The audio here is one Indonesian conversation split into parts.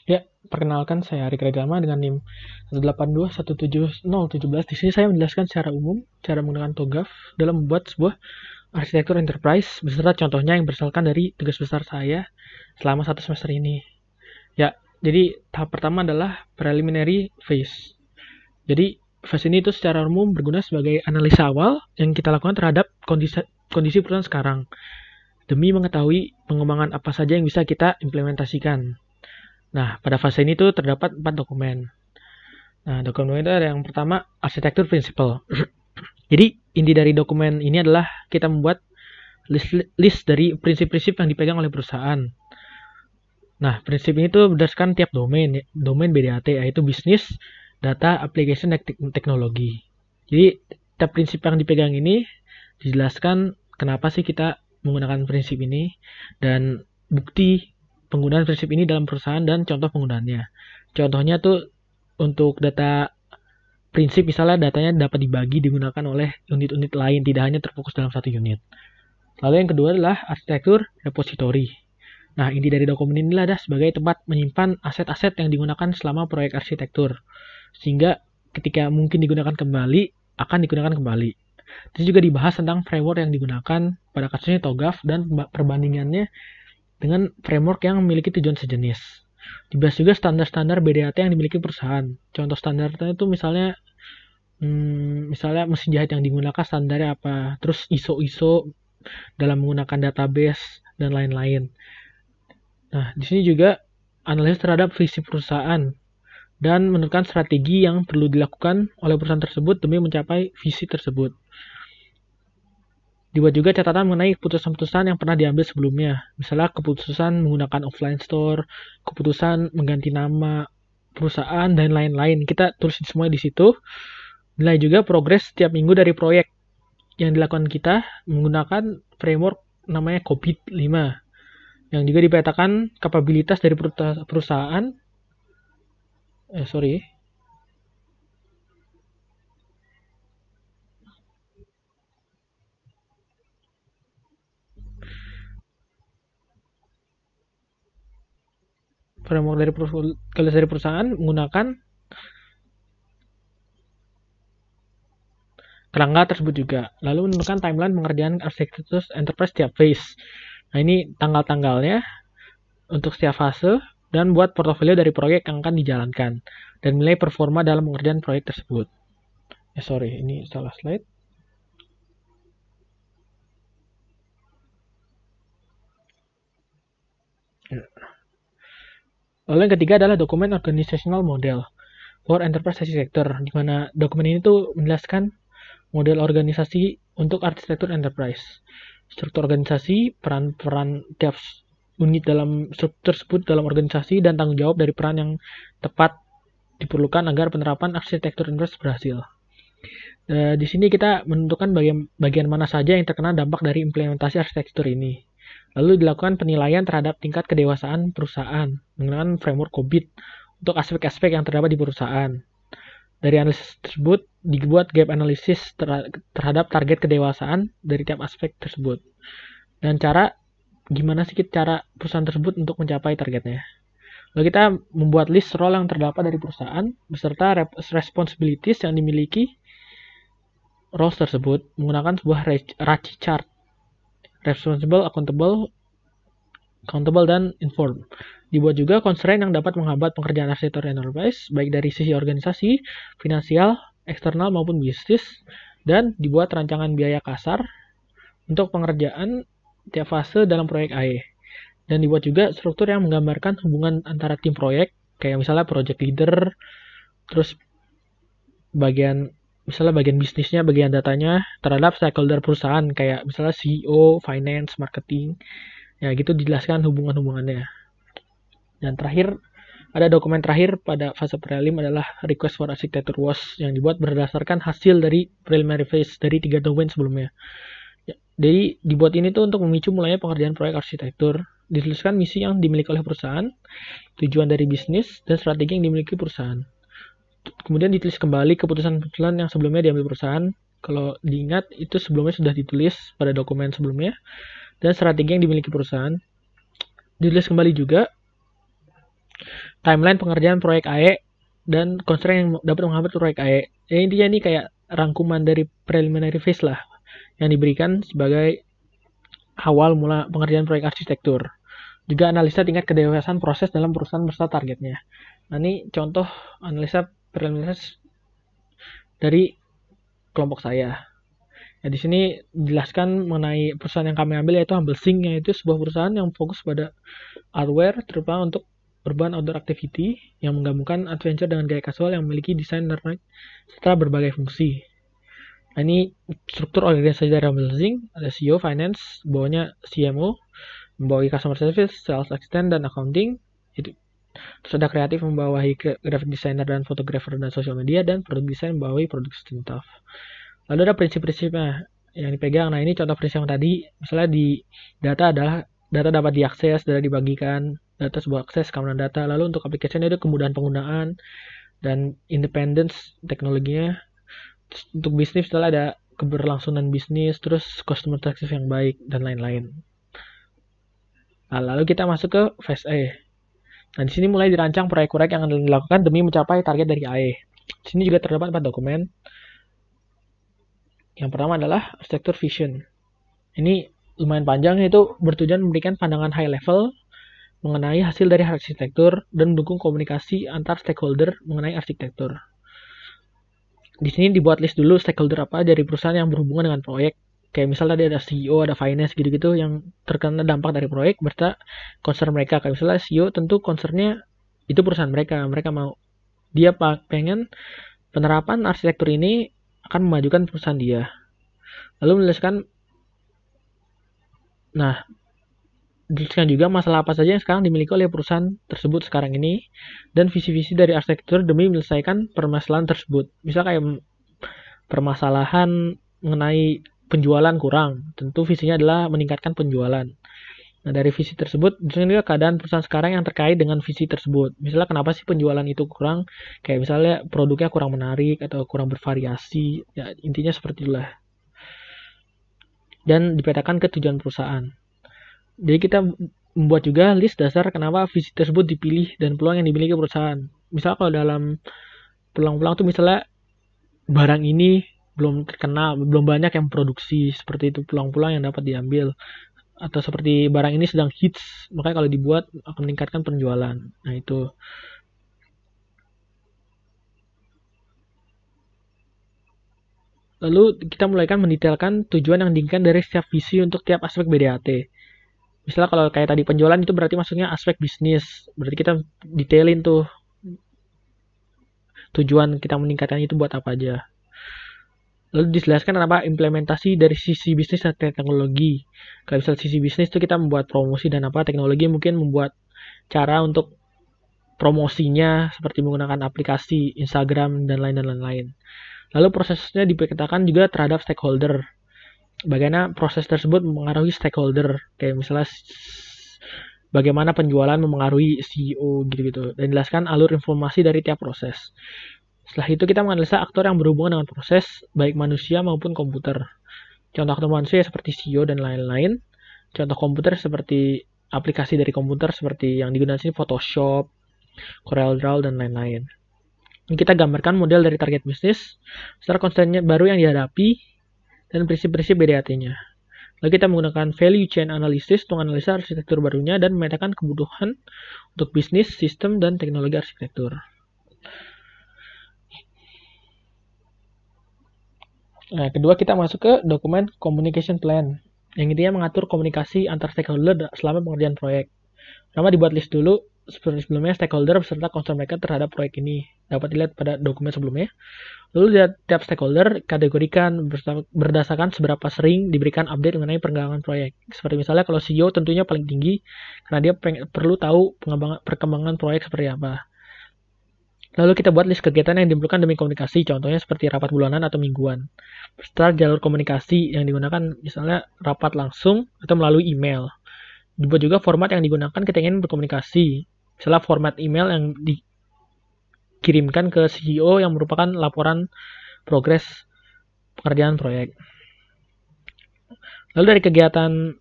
Ya, perkenalkan saya Ari Kredama dengan NIM 182.170.17. Di sini saya menjelaskan secara umum cara menggunakan TOGAF dalam membuat sebuah arsitektur enterprise beserta contohnya yang berdasarkan dari tugas besar saya selama 1 semester ini. Ya, jadi tahap pertama adalah preliminary phase. Jadi phase ini itu secara umum berguna sebagai analisa awal yang kita lakukan terhadap kondisi perusahaan sekarang demi mengetahui pengembangan apa saja yang bisa kita implementasikan. Nah, pada fase ini tuh terdapat 4 dokumen. Nah, dokumen itu ada yang pertama, arsitektur prinsipal. Jadi, inti dari dokumen ini adalah kita membuat list dari prinsip-prinsip yang dipegang oleh perusahaan. Nah, prinsip ini tuh berdasarkan tiap domain BDAT, yaitu bisnis, data, application, dan teknologi. Jadi, tiap prinsip yang dipegang ini dijelaskan kenapa sih kita menggunakan prinsip ini dan bukti penggunaan prinsip ini dalam perusahaan dan contoh penggunaannya. Contohnya tuh untuk data prinsip misalnya datanya dapat digunakan oleh unit-unit lain, tidak hanya terfokus dalam satu unit. Lalu yang kedua adalah arsitektur repository. Nah, inti dari dokumen inilah adalah sebagai tempat menyimpan aset-aset yang digunakan selama proyek arsitektur. Sehingga ketika mungkin digunakan kembali, akan digunakan kembali. Terus juga dibahas tentang framework yang digunakan pada kasusnya TOGAF dan perbandingannya dengan framework yang memiliki tujuan sejenis. Dibahas juga standar-standar BDAT yang dimiliki perusahaan. Contoh standarnya itu misalnya mesin jahit yang digunakan standarnya apa, terus ISO dalam menggunakan database dan lain-lain. Nah, di sini juga analisis terhadap visi perusahaan dan menentukan strategi yang perlu dilakukan oleh perusahaan tersebut demi mencapai visi tersebut. Dibuat juga catatan mengenai keputusan-keputusan yang pernah diambil sebelumnya. Misalnya keputusan menggunakan offline store, keputusan mengganti nama perusahaan, dan lain-lain. Kita tulis semuanya di situ. Nilai juga progres setiap minggu dari proyek yang dilakukan kita menggunakan framework namanya COVID-5. Yang juga dipetakan kapabilitas dari perusahaan. Framework dari perusahaan menggunakan kerangka tersebut juga. Lalu menentukan timeline pengerjaan arsitektur enterprise setiap phase. Nah, ini tanggal-tanggalnya untuk setiap fase dan buat portofolio dari proyek yang akan dijalankan dan nilai performa dalam pengerjaan proyek tersebut. Ini salah slide. Lalu yang ketiga adalah dokumen organizational model for enterprise architecture, di mana dokumen ini tuh menjelaskan model organisasi untuk arsitektur enterprise, struktur organisasi, peran-peran tiap unit dalam struktur tersebut dalam organisasi, dan tanggung jawab dari peran yang tepat diperlukan agar penerapan arsitektur enterprise berhasil. Di sini kita menentukan bagian mana saja yang terkena dampak dari implementasi arsitektur ini. Lalu dilakukan penilaian terhadap tingkat kedewasaan perusahaan menggunakan framework COVID untuk aspek-aspek yang terdapat di perusahaan. Dari analisis tersebut dibuat gap analisis terhadap target kedewasaan dari tiap aspek tersebut. Dan gimana sih cara perusahaan tersebut untuk mencapai targetnya. Lalu kita membuat list role yang terdapat dari perusahaan beserta responsibilities yang dimiliki roles tersebut menggunakan sebuah RACI chart. Responsible, accountable, dan informed. Dibuat juga constraint yang dapat menghambat pekerjaan arsitektur enterprise, baik dari sisi organisasi, finansial, eksternal maupun bisnis, dan dibuat rancangan biaya kasar untuk pengerjaan tiap fase dalam proyek AE. Dan dibuat juga struktur yang menggambarkan hubungan antara tim proyek, kayak misalnya project leader, terus bagian bisnisnya, bagian datanya terhadap stakeholder perusahaan, kayak misalnya CEO, finance, marketing, ya gitu dijelaskan hubungan-hubungannya. Dan terakhir, ada dokumen terakhir pada fase prelim adalah request for architecture was yang dibuat berdasarkan hasil dari preliminary phase dari 3 domain sebelumnya. Ya, jadi dibuat ini tuh untuk memicu mulainya pengerjaan proyek arsitektur. Dituliskan misi yang dimiliki oleh perusahaan, tujuan dari bisnis, dan strategi yang dimiliki perusahaan. Kemudian ditulis kembali keputusan-keputusan yang sebelumnya diambil perusahaan. Kalau diingat, itu sebelumnya sudah ditulis pada dokumen sebelumnya. Dan strategi yang dimiliki perusahaan. Ditulis kembali juga. timeline pengerjaan proyek AE, dan constraint yang dapat menghambat proyek AE. Ya, intinya ini kayak rangkuman dari preliminary phase lah, yang diberikan sebagai awal mula pengerjaan proyek arsitektur. Juga analisa tingkat kedewasaan proses dalam perusahaan beserta targetnya. Nah, ini contoh analisa preliminary dari kelompok saya. Ya, di sini dijelaskan mengenai perusahaan yang kami ambil, yaitu Humble Sync, yaitu sebuah perusahaan yang fokus pada hardware, terutama untuk urban outdoor activity yang menggabungkan adventure dengan gaya casual yang memiliki desain menarik serta berbagai fungsi. Nah, ini struktur organisasi dari Humble Sync, ada CEO, finance, bawahnya CMO, membawahi customer service, sales assistant, dan accounting. Terus ada kreatif membawahi graphic designer dan fotografer dan social media, dan produk desain membawahi production staff. Lalu ada prinsip-prinsipnya yang dipegang. Nah, ini contoh prinsip yang tadi. Misalnya di data adalah data dapat diakses, data dibagikan, data sebuah akses, keamanan data. Lalu untuk aplikasinya itu kemudahan penggunaan dan independence teknologinya. Terus untuk bisnis setelah ada keberlangsungan bisnis, terus customer success yang baik, dan lain-lain. Nah, lalu kita masuk ke phase A. Nah, di sini mulai dirancang proyek-proyek yang akan dilakukan demi mencapai target dari AE. Di sini juga terdapat 4 dokumen. Yang pertama adalah arsitektur vision. Ini lumayan panjang, yaitu bertujuan memberikan pandangan high level mengenai hasil dari arsitektur dan mendukung komunikasi antar stakeholder mengenai arsitektur. Di sini dibuat list dulu stakeholder apa dari perusahaan yang berhubungan dengan proyek. Kayak misalnya ada CEO, ada finance gitu-gitu yang terkena dampak dari proyek berarti concern mereka. Kayak misalnya CEO tentu concernnya itu perusahaan mereka. Mereka mau, dia pengen penerapan arsitektur ini akan memajukan perusahaan dia. Lalu menjelaskan, dijelaskan juga masalah apa saja yang sekarang dimiliki oleh perusahaan tersebut sekarang ini, dan visi-visi dari arsitektur demi menyelesaikan permasalahan tersebut. Misal kayak permasalahan mengenai penjualan kurang, tentu visinya adalah meningkatkan penjualan. Nah, dari visi tersebut, misalnya juga keadaan perusahaan sekarang yang terkait dengan visi tersebut. Misalnya kenapa sih penjualan itu kurang, kayak misalnya produknya kurang menarik atau kurang bervariasi, ya intinya seperti itulah. Dan dipetakan ke tujuan perusahaan. Jadi kita membuat juga list dasar kenapa visi tersebut dipilih dan peluang yang dimiliki perusahaan. Misalnya kalau dalam peluang-peluang itu misalnya barang ini belum terkenal, belum banyak yang produksi, seperti itu peluang-peluang yang dapat diambil. Atau seperti barang ini sedang hits, makanya kalau dibuat akan meningkatkan penjualan. Nah, itu. Lalu kita mulaikan mendetailkan tujuan yang diinginkan dari setiap visi untuk tiap aspek BDAT. Misalnya kalau kayak tadi penjualan itu berarti maksudnya aspek bisnis. Berarti kita detailin tuh tujuan kita meningkatkan itu buat apa aja. Lalu dijelaskan kenapa implementasi dari sisi bisnis dan teknologi. Kalau misalnya sisi bisnis itu kita membuat promosi dan apa, teknologi mungkin membuat cara untuk promosinya seperti menggunakan aplikasi Instagram dan lain-lain. Lalu prosesnya dipetakan juga terhadap stakeholder. Bagaimana proses tersebut mempengaruhi stakeholder, kayak misalnya bagaimana penjualan mempengaruhi CEO gitu-gitu. Dan jelaskan alur informasi dari tiap proses. Setelah itu kita menganalisa aktor yang berhubungan dengan proses, baik manusia maupun komputer. Contoh aktor manusia seperti CEO dan lain-lain. Contoh komputer seperti aplikasi dari komputer seperti yang digunakan sini Photoshop, CorelDRAW, dan lain-lain. Kita gambarkan model dari target bisnis, secara konsennya baru yang dihadapi, dan prinsip-prinsip BDAT-nya. Lalu kita menggunakan value chain analysis untuk analisa arsitektur barunya dan memetakan kebutuhan untuk bisnis, sistem, dan teknologi arsitektur. Nah, kedua kita masuk ke dokumen communication plan, yang intinya mengatur komunikasi antar stakeholder selama pengerjaan proyek. Pertama dibuat list dulu seperti sebelumnya stakeholder beserta concern mereka terhadap proyek ini. Dapat dilihat pada dokumen sebelumnya. Lalu tiap stakeholder kategorikan berdasarkan seberapa sering diberikan update mengenai perkembangan proyek. Seperti misalnya kalau CEO tentunya paling tinggi karena dia perlu tahu perkembangan proyek seperti apa. Lalu kita buat list kegiatan yang diperlukan demi komunikasi, contohnya seperti rapat bulanan atau mingguan. Setelah jalur komunikasi yang digunakan misalnya rapat langsung atau melalui email. Dibuat juga format yang digunakan ketika ingin berkomunikasi. Misalnya format email yang dikirimkan ke CEO yang merupakan laporan progres pekerjaan proyek. Lalu dari kegiatan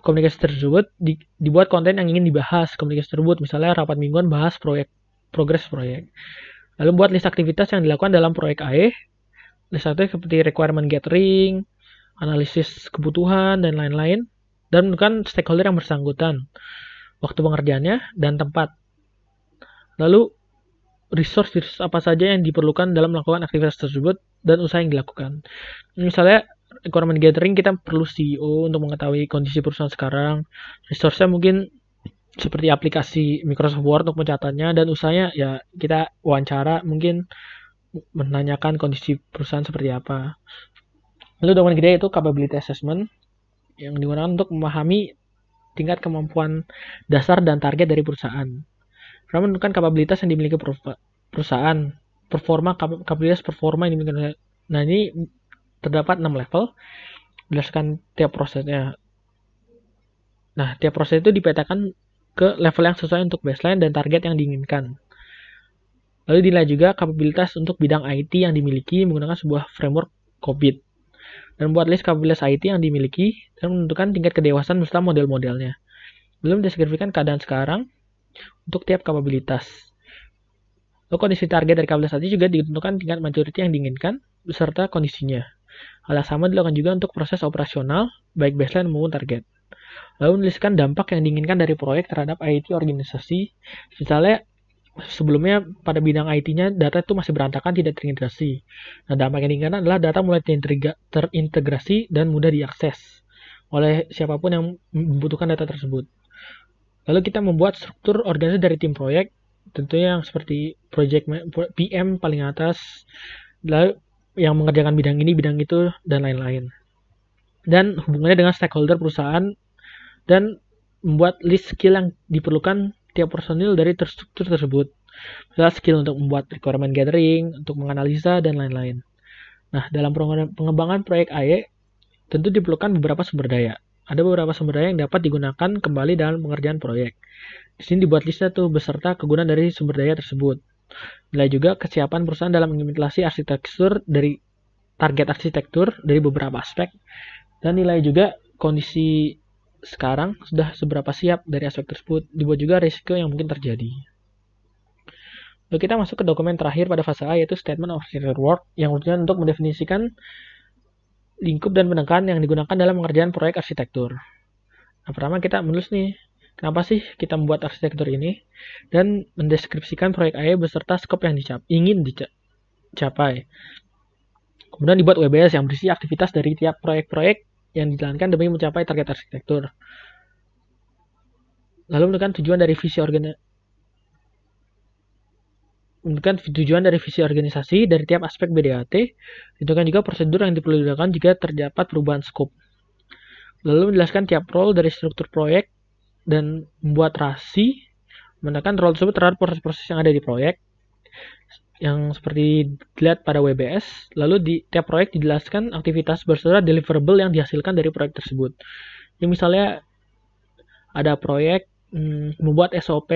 komunikasi tersebut dibuat konten yang ingin dibahas komunikasi tersebut. Misalnya rapat mingguan bahas progres proyek. Lalu buat list aktivitas yang dilakukan dalam proyek AE. List aktivitas seperti requirement gathering, analisis kebutuhan, dan lain-lain. Dan menentukan stakeholder yang bersangkutan, waktu pengerjaannya, dan tempat. Lalu resource apa saja yang diperlukan dalam melakukan aktivitas tersebut dan usaha yang dilakukan. Misalnya requirement gathering, kita perlu CEO untuk mengetahui kondisi perusahaan sekarang. Resource-nya mungkin seperti aplikasi Microsoft Word untuk pencatatannya, dan usahanya ya kita wawancara, mungkin menanyakan kondisi perusahaan seperti apa. Lalu dokumen kedua itu capability assessment yang digunakan untuk memahami tingkat kemampuan dasar dan target dari perusahaan. Karena menentukan kapabilitas yang dimiliki perusahaan, kapabilitas performa yang dimiliki. Nah, ini terdapat 6 level berdasarkan tiap prosesnya. Nah, tiap proses itu dipetakan ke level yang sesuai untuk baseline dan target yang diinginkan. Lalu dinilai juga kapabilitas untuk bidang IT yang dimiliki menggunakan sebuah framework COBIT. Dan buat list kapabilitas IT yang dimiliki dan menentukan tingkat kedewasaan beserta model-modelnya. Belum deskripsikan keadaan sekarang untuk tiap kapabilitas. Lalu kondisi target dari kapabilitas IT juga ditentukan tingkat maturity yang diinginkan beserta kondisinya. Hal yang sama dilakukan juga untuk proses operasional, baik baseline maupun target. Lalu menuliskan dampak yang diinginkan dari proyek terhadap IT organisasi. Misalnya, sebelumnya pada bidang IT-nya data itu masih berantakan, tidak terintegrasi. Nah, dampak yang diinginkan adalah data mulai terintegrasi dan mudah diakses oleh siapapun yang membutuhkan data tersebut. Lalu kita membuat struktur organisasi dari tim proyek, tentunya yang seperti project PM paling atas, lalu yang mengerjakan bidang ini, bidang itu, dan lain-lain. Dan hubungannya dengan stakeholder perusahaan, dan membuat list skill yang diperlukan tiap personil dari struktur tersebut. Misalnya skill untuk membuat requirement gathering, untuk menganalisa, dan lain-lain. Nah, dalam pengembangan proyek AE, tentu diperlukan beberapa sumber daya. Ada beberapa sumber daya yang dapat digunakan kembali dalam pengerjaan proyek. Di sini dibuat listnya tuh beserta kegunaan dari sumber daya tersebut. Nilai juga kesiapan perusahaan dalam mengimplementasi arsitektur dari target arsitektur dari beberapa aspek. Dan nilai juga kondisi sekarang sudah seberapa siap dari aspek tersebut. Dibuat juga risiko yang mungkin terjadi. Lalu kita masuk ke dokumen terakhir pada fase A, yaitu Statement of Architecture Work, yang bertujuan untuk mendefinisikan lingkup dan penekan yang digunakan dalam pengerjaan proyek arsitektur. Nah, pertama kita menulis nih, kenapa sih kita membuat arsitektur ini, dan mendeskripsikan proyek AE beserta skop yang ingin dicapai. Kemudian dibuat WBS yang berisi aktivitas dari tiap proyek-proyek yang dijalankan demi mencapai target arsitektur. Lalu menentukan tujuan dari visi organisasi dari tiap aspek BDAT. Ditentukan juga prosedur yang diperlu dilakukan jika terdapat perubahan skop. Lalu menjelaskan tiap role dari struktur proyek dan membuat rasi, menekan role tersebut terhadap proses-proses yang ada di proyek, yang seperti dilihat pada WBS. Lalu di tiap proyek dijelaskan aktivitas beserta deliverable yang dihasilkan dari proyek tersebut. Jadi misalnya ada proyek membuat SOP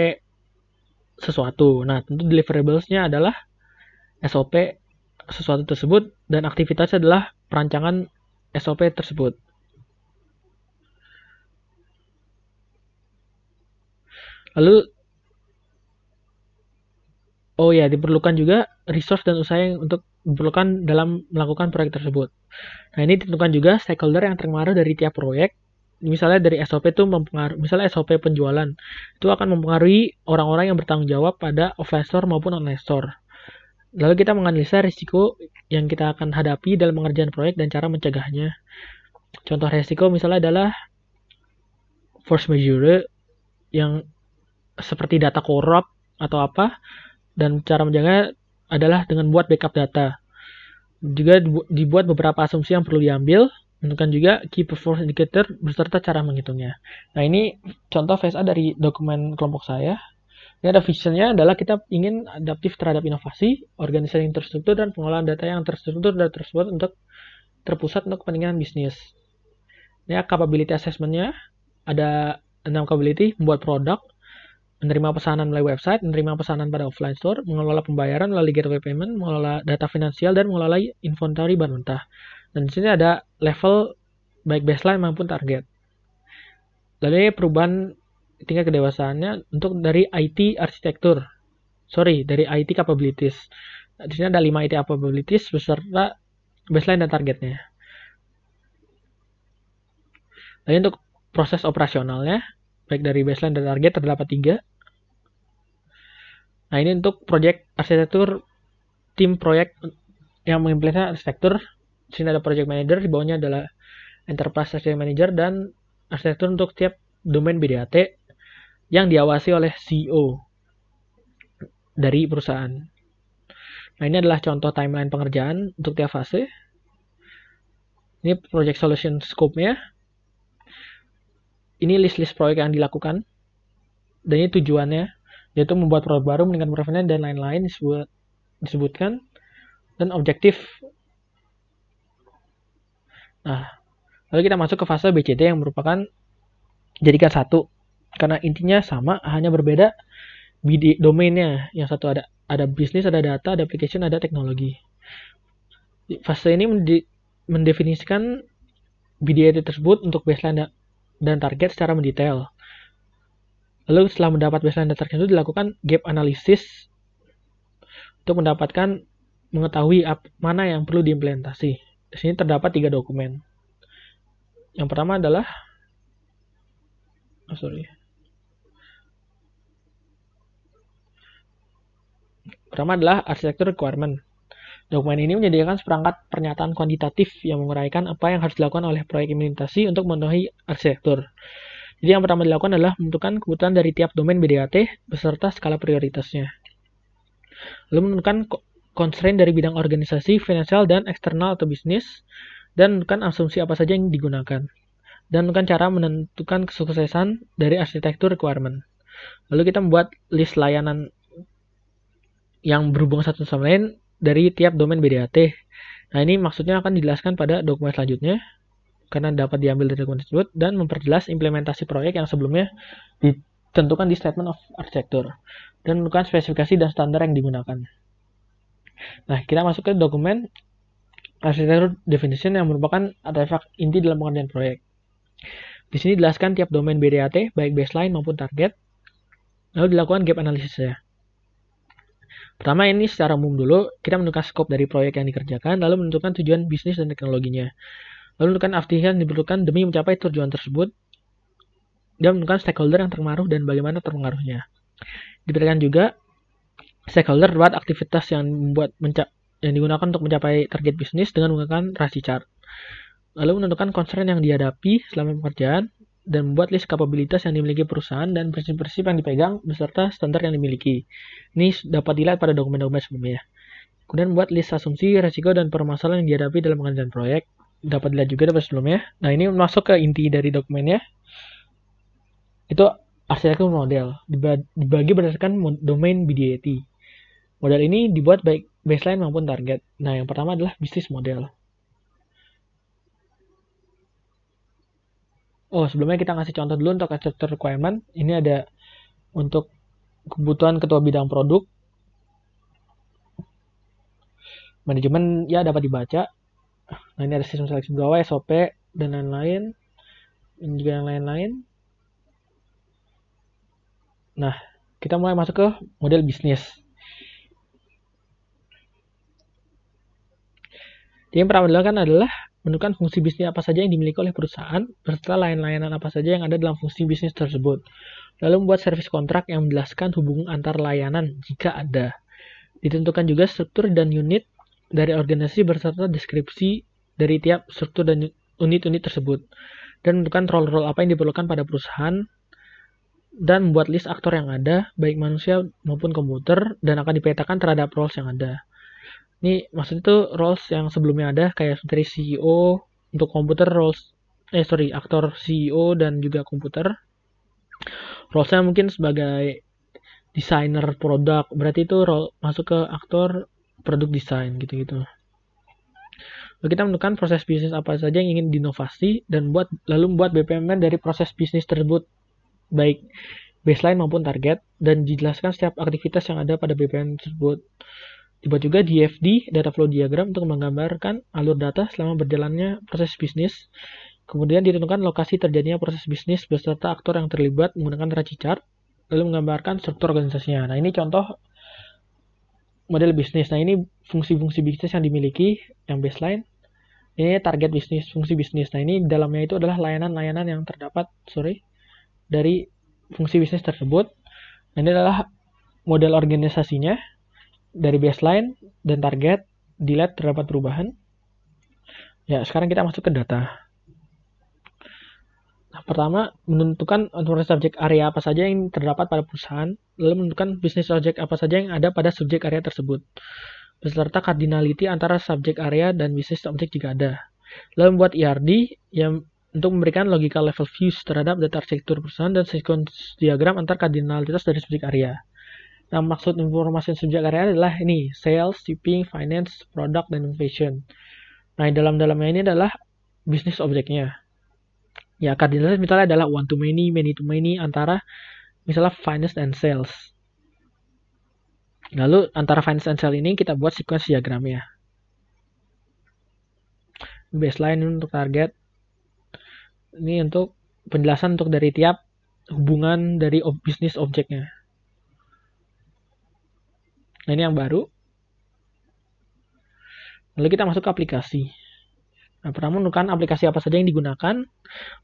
sesuatu. Nah, tentu deliverables-nya adalah SOP sesuatu tersebut, dan aktivitasnya adalah perancangan SOP tersebut. Lalu, diperlukan juga resource dan usaha yang untuk diperlukan dalam melakukan proyek tersebut. Nah, ini ditentukan juga stakeholder yang terpengaruh dari tiap proyek. Misalnya dari SOP itu misalnya SOP penjualan itu akan mempengaruhi orang-orang yang bertanggung jawab pada offline store maupun online store. Lalu kita menganalisa risiko yang kita akan hadapi dalam pengerjaan proyek dan cara mencegahnya. Contoh risiko misalnya adalah force majeure yang seperti data korup atau apa, dan cara menjaga adalah dengan buat backup data. Juga dibuat beberapa asumsi yang perlu diambil, menentukan juga key performance indicator beserta cara menghitungnya. Nah, ini contoh phase A dari dokumen kelompok saya. Ini ada visionnya adalah kita ingin adaptif terhadap inovasi, organisasi yang terstruktur, dan pengolahan data yang terstruktur dan tersebut untuk terpusat untuk kepentingan bisnis. Ini capability assessment-nya ada 6 capability: membuat produk, menerima pesanan melalui website, menerima pesanan pada offline store, mengelola pembayaran melalui gateway payment, mengelola data finansial, dan mengelola inventory bahan mentah. Dan di sini ada level baik baseline maupun target. Lalu perubahan tingkat kedewasaannya untuk dari IT arsitektur. Dari IT capabilities. Di sini ada 5 IT capabilities beserta baseline dan targetnya. Lalu untuk proses operasionalnya, baik dari baseline dan target terdapat 3. Nah, ini untuk project arsitektur, tim proyek yang mengimplementasikan arsitektur. Di sini ada project manager, di bawahnya adalah enterprise architect manager dan arsitektur untuk tiap domain BDAT yang diawasi oleh CEO dari perusahaan. Nah, ini adalah contoh timeline pengerjaan untuk tiap fase. Ini project solution scope-nya. Ini list-list proyek yang dilakukan. Dan ini tujuannya, yaitu membuat produk baru, meningkatkan performa dan lain-lain disebutkan. Dan objektif. Nah, lalu kita masuk ke fase BCT yang merupakan jadikan satu. Karena intinya sama, hanya berbeda domainnya. Yang satu ada bisnis, ada data, ada application, ada teknologi. Fase ini mendefinisikan BDAT tersebut untuk baseline dan target secara mendetail. Lalu setelah mendapat baseline dan target itu dilakukan gap analysis untuk mengetahui mana yang perlu diimplementasi. Di sini terdapat 3 dokumen. Yang pertama adalah architecture requirement. Dokumen ini menyediakan seperangkat pernyataan kuantitatif yang menguraikan apa yang harus dilakukan oleh proyek implementasi untuk memenuhi arsitektur. Jadi yang pertama dilakukan adalah menentukan kebutuhan dari tiap domain BDAT beserta skala prioritasnya. Lalu menentukan constraint dari bidang organisasi, finansial, dan eksternal atau bisnis, dan menentukan asumsi apa saja yang digunakan. Dan menentukan cara menentukan kesuksesan dari arsitektur requirement. Lalu kita membuat list layanan yang berhubungan satu sama lain dari tiap domain BDAT. Nah, ini maksudnya akan dijelaskan pada dokumen selanjutnya karena dapat diambil dari dokumen tersebut dan memperjelas implementasi proyek yang sebelumnya ditentukan di statement of architecture dan menentukan spesifikasi dan standar yang digunakan. Nah, kita masuk ke dokumen architecture definition yang merupakan artefak inti dalam pengerjaan proyek. Di sini dijelaskan tiap domain BDAT baik baseline maupun target, lalu dilakukan gap analisisnya. Pertama, ini secara umum dulu, kita menentukan skop dari proyek yang dikerjakan, lalu menentukan tujuan bisnis dan teknologinya. Lalu menentukan aktivitas yang diperlukan demi mencapai tujuan tersebut, dan menentukan stakeholder yang terpengaruh dan bagaimana terpengaruhnya. Diberikan juga stakeholder buat aktivitas yang digunakan untuk mencapai target bisnis dengan menggunakan rasi chart. Lalu menentukan constraint yang dihadapi selama pekerjaan, dan membuat list kapabilitas yang dimiliki perusahaan dan prinsip-prinsip yang dipegang beserta standar yang dimiliki. Ini dapat dilihat pada dokumen-dokumen sebelumnya. Kemudian buat list asumsi, resiko, dan permasalahan yang dihadapi dalam pengerjaan proyek. Dapat dilihat juga dapat sebelumnya. Nah, ini masuk ke inti dari dokumennya. Itu arsitektur model. Dibagi berdasarkan domain BDAT. Model ini dibuat baik baseline maupun target. Nah, yang pertama adalah bisnis model. Sebelumnya kita ngasih contoh dulu untuk architecture requirement. Ini ada untuk kebutuhan ketua bidang produk. Manajemen ya dapat dibaca. Nah, ini ada sistem seleksi pegawai, SOP, dan lain-lain. Ini juga yang lain-lain. Nah, kita mulai masuk ke model bisnis. Yang pertama adalah menentukan fungsi bisnis apa saja yang dimiliki oleh perusahaan, beserta layanan apa saja yang ada dalam fungsi bisnis tersebut. Lalu membuat service kontrak yang menjelaskan hubungan antar layanan jika ada. Ditentukan juga struktur dan unit dari organisasi beserta deskripsi dari tiap struktur dan unit-unit tersebut. Dan menentukan role-role apa yang diperlukan pada perusahaan, dan membuat list aktor yang ada, baik manusia maupun komputer, dan akan dipetakan terhadap roles yang ada. Ini maksudnya itu roles yang sebelumnya ada kayak dari CEO untuk komputer aktor CEO dan juga komputer. Rolesnya mungkin sebagai desainer produk, berarti itu masuk ke aktor produk desain gitu-gitu. Lalu kita menentukan proses bisnis apa saja yang ingin diinovasi dan lalu membuat BPM dari proses bisnis tersebut, baik baseline maupun target, dan dijelaskan setiap aktivitas yang ada pada BPM tersebut. Dibuat juga DFD, data flow diagram, untuk menggambarkan alur data selama berjalannya proses bisnis. Kemudian ditentukan lokasi terjadinya proses bisnis beserta aktor yang terlibat menggunakan Raci chart, lalu menggambarkan struktur organisasinya. Nah, ini contoh model bisnis. Nah, ini fungsi-fungsi bisnis yang dimiliki, yang baseline. Ini target bisnis, fungsi bisnis. Nah, ini dalamnya itu adalah layanan-layanan yang terdapat, dari fungsi bisnis tersebut. Nah, ini adalah model organisasinya dari baseline dan target. Dilihat terdapat perubahan. Ya, sekarang kita masuk ke data. Nah, pertama, menentukan subjek area apa saja yang terdapat pada perusahaan, lalu menentukan bisnis objek apa saja yang ada pada subjek area tersebut, beserta cardinality antara subjek area dan bisnis objek jika ada. Lalu membuat ERD yang untuk memberikan logical level views terhadap data arsitektur perusahaan dan sequence diagram antar cardinalitas dari subjek area. Nah, maksud informasi subjek area adalah ini, sales, shipping, finance, product, dan innovation. Nah, dalam-dalamnya ini adalah bisnis objeknya. Ya, cardinalitas misalnya adalah one to many to many, antara misalnya finance dan sales. Lalu antara finance dan sales ini kita buat sequence diagramnya. Baseline untuk target. Ini untuk penjelasan untuk dari tiap hubungan dari bisnis objeknya. Nah, ini yang baru. Lalu kita masuk ke aplikasi. Nah, pertama menentukan aplikasi apa saja yang digunakan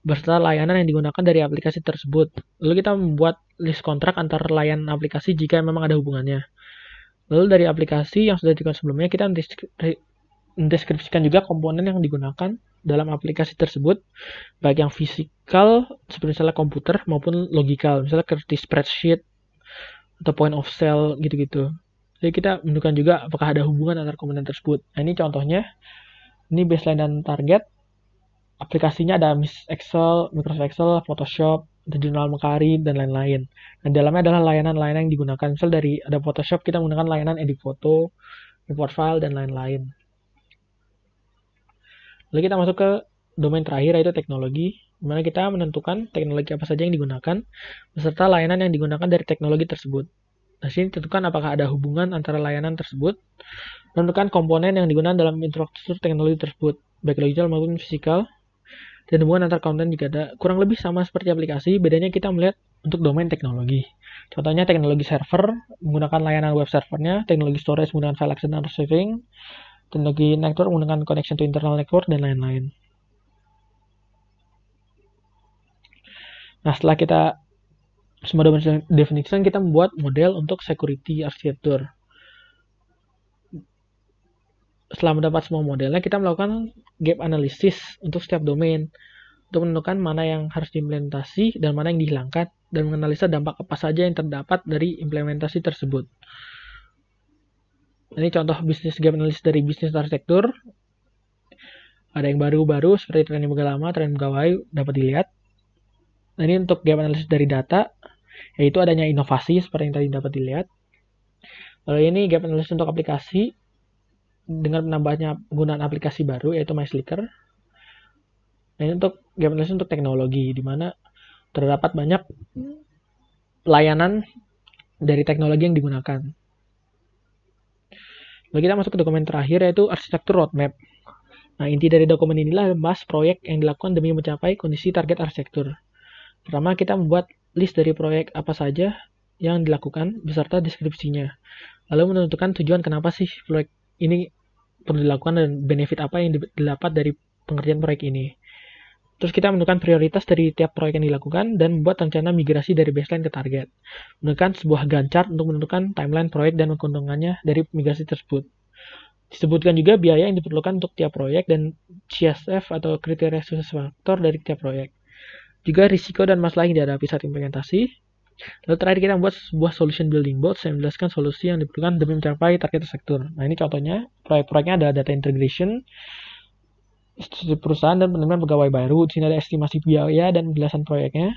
beserta layanan yang digunakan dari aplikasi tersebut. Lalu kita membuat list kontrak antar layanan aplikasi jika memang ada hubungannya. Lalu dari aplikasi yang sudah digunakan sebelumnya, kita mendeskripsikan juga komponen yang digunakan dalam aplikasi tersebut, baik yang fisikal seperti misalnya komputer maupun logikal, misalnya seperti spreadsheet atau point of sale gitu-gitu. Jadi kita menentukan juga apakah ada hubungan antar komponen tersebut. Nah, ini contohnya. Ini baseline dan target. Aplikasinya ada Excel, Microsoft Excel, Photoshop, Jurnal Mekari, dan lain-lain. Dan dalamnya adalah layanan-layanan yang digunakan. Misal dari ada Photoshop, kita menggunakan layanan edit foto, import file, dan lain-lain. Lalu kita masuk ke domain terakhir, yaitu teknologi, di mana kita menentukan teknologi apa saja yang digunakan, beserta layanan yang digunakan dari teknologi tersebut. Nah, sini tentukan apakah ada hubungan antara layanan tersebut, menentukan komponen yang digunakan dalam infrastruktur teknologi tersebut, baik logikal maupun fisikal, dan hubungan antar komponen jika ada. Kurang lebih sama seperti aplikasi, bedanya kita melihat untuk domain teknologi. Contohnya teknologi server, menggunakan layanan web servernya, teknologi storage menggunakan file access and receiving, teknologi network menggunakan connection to internal network, dan lain-lain. Nah, setelah kita semua domain definition, kita membuat model untuk security architecture. Setelah mendapat semua modelnya, kita melakukan gap analysis untuk setiap domain untuk menentukan mana yang harus diimplementasi dan mana yang dihilangkan, dan menganalisa dampak apa saja yang terdapat dari implementasi tersebut. Ini contoh bisnis gap analysis dari bisnis arsitektur. Ada yang baru-baru seperti tren yang lama, tren pegawai dapat dilihat. Nah, ini untuk gap analysis dari data, yaitu adanya inovasi seperti yang tadi dapat dilihat. Lalu ini gap analysis untuk aplikasi dengan menambahnya penggunaan aplikasi baru, yaitu MySlicker. Nah, ini untuk gap analysis untuk teknologi, di mana terdapat banyak layanan dari teknologi yang digunakan. Lalu kita masuk ke dokumen terakhir, yaitu arsitektur roadmap. Nah, inti dari dokumen inilah membahas proyek yang dilakukan demi mencapai kondisi target arsitektur. Pertama, kita membuat list dari proyek apa saja yang dilakukan beserta deskripsinya. Lalu menentukan tujuan kenapa sih proyek ini perlu dilakukan dan benefit apa yang didapat dari pengerjaan proyek ini. Terus kita menentukan prioritas dari tiap proyek yang dilakukan dan membuat rencana migrasi dari baseline ke target. Menentukan sebuah Gantt chart untuk menentukan timeline proyek dan keuntungannya dari migrasi tersebut. Disebutkan juga biaya yang diperlukan untuk tiap proyek dan CSF atau kriteria sukses faktor dari tiap proyek. Juga risiko dan masalah yang dihadapi saat implementasi. Lalu terakhir kita membuat sebuah solution building blocks yang menjelaskan solusi yang diperlukan demi mencapai target sektor. Nah, ini contohnya proyek-proyeknya adalah data integration, institusi perusahaan, dan penerimaan pegawai baru. Di sini ada estimasi biaya dan penjelasan proyeknya.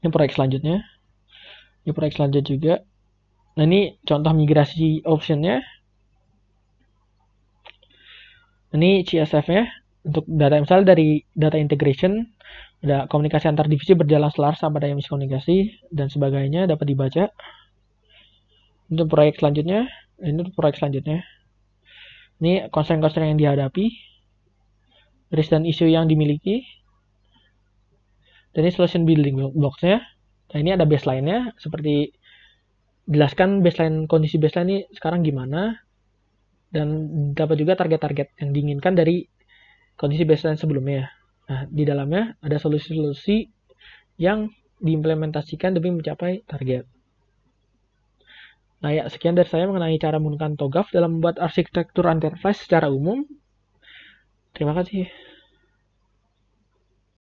Ini proyek selanjutnya. Ini proyek selanjutnya juga. Nah, ini contoh migrasi optionnya. Ini CSF-nya untuk data, misalnya dari data integration, ada komunikasi antar divisi berjalan selaras tanpa adanya miskomunikasi dan sebagainya dapat dibaca. Untuk proyek selanjutnya, ini proyek selanjutnya. Ini konstrain-konstrain yang dihadapi. risk dan isu yang dimiliki. Dan ini solution building blocks-nya. Nah, ini ada baseline-nya, seperti jelaskan kondisi baseline ini sekarang gimana, dan dapat juga target-target yang diinginkan dari kondisi baseline sebelumnya. Nah, di dalamnya ada solusi-solusi yang diimplementasikan demi mencapai target. Nah, ya, sekian dari saya mengenai cara menggunakan TOGAF dalam membuat arsitektur enterprise secara umum. Terima kasih.